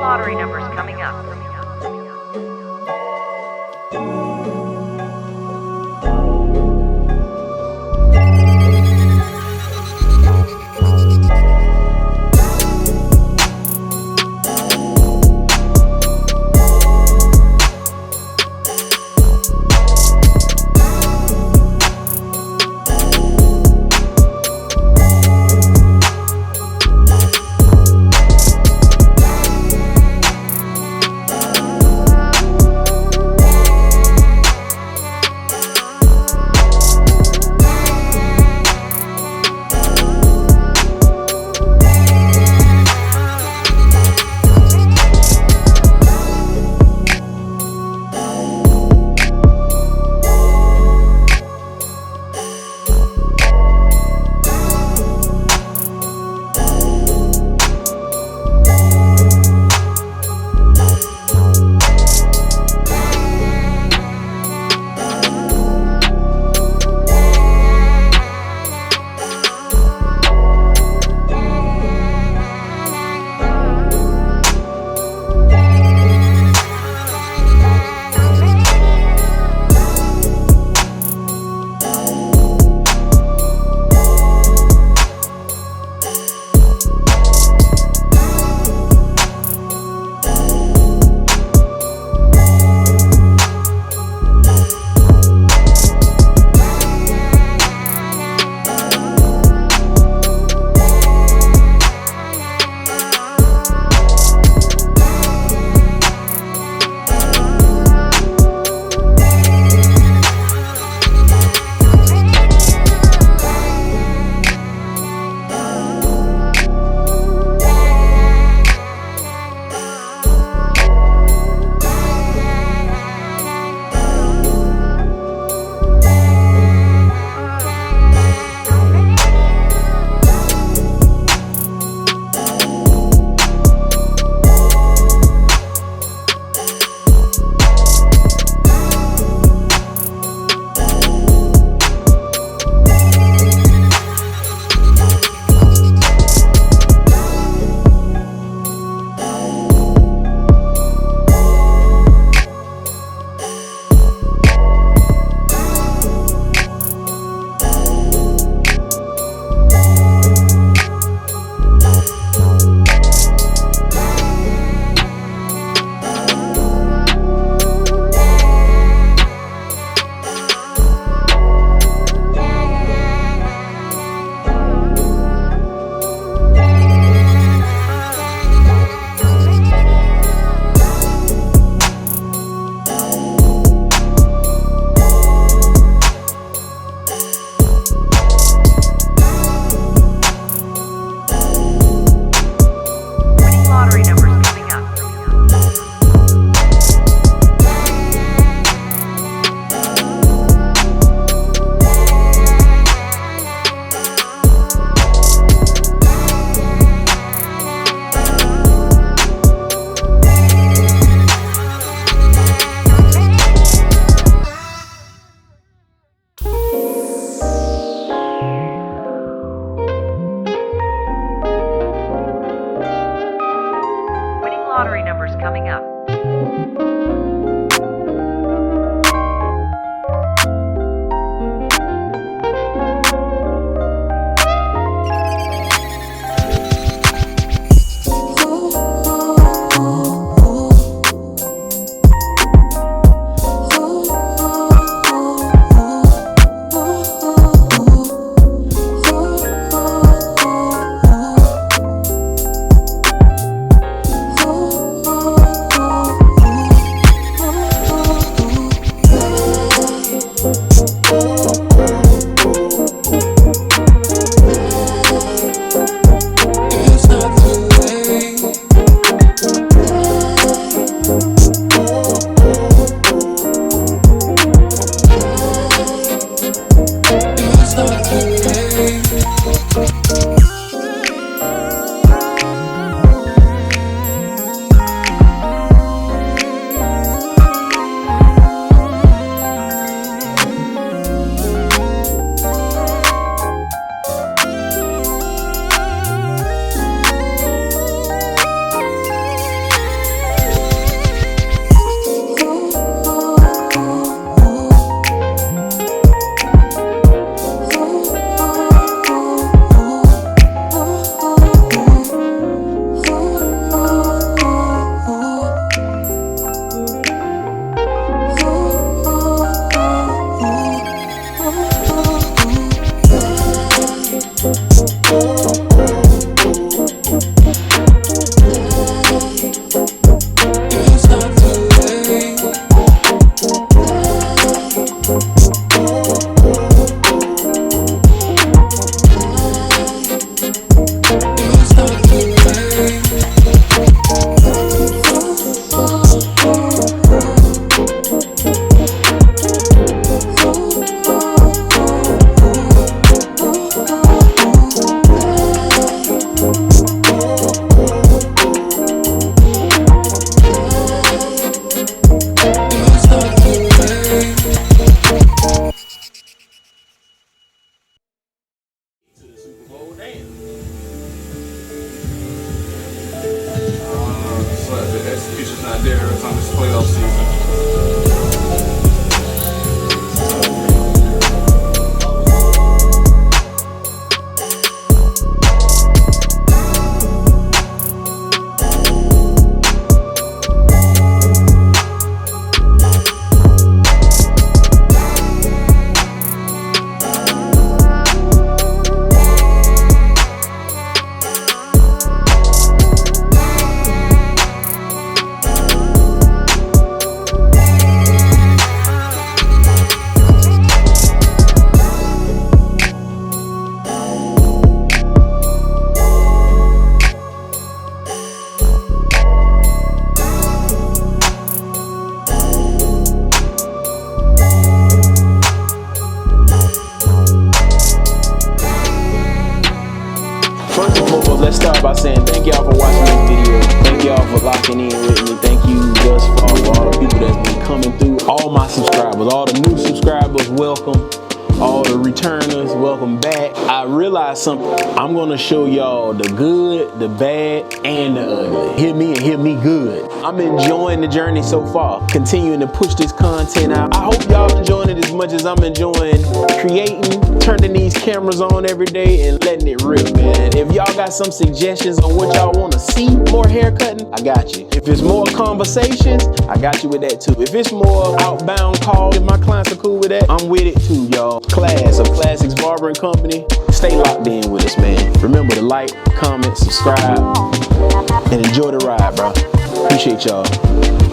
lottery numbers coming up. Lottery numbers coming up. The execution's not there. It's on this playoff season. First and foremost, let's start by saying thank y'all for watching this video. Thank y'all for locking in with me. Thank you thus far for all the people that's been coming through. All my subscribers, all the new subscribers, welcome. All the returners, welcome back. I realized something. I'm gonna show y'all the good, the bad, and the ugly. Hear me and hear me good. I'm enjoying the journey so far, continuing to push this content out. I hope y'all enjoying it as much as I'm enjoying creating, turning these cameras on every day and letting it rip, man. If y'all got some suggestions on what y'all wanna see, more hair cutting, I got you. If it's more conversations, I got you with that too. If it's more outbound calls, if my clients are cool with that, I'm with it too, y'all. Class of Klassix Barbering Company. Stay locked in with us, man. Remember to like, comment, subscribe, and enjoy the ride, bro. Appreciate y'all.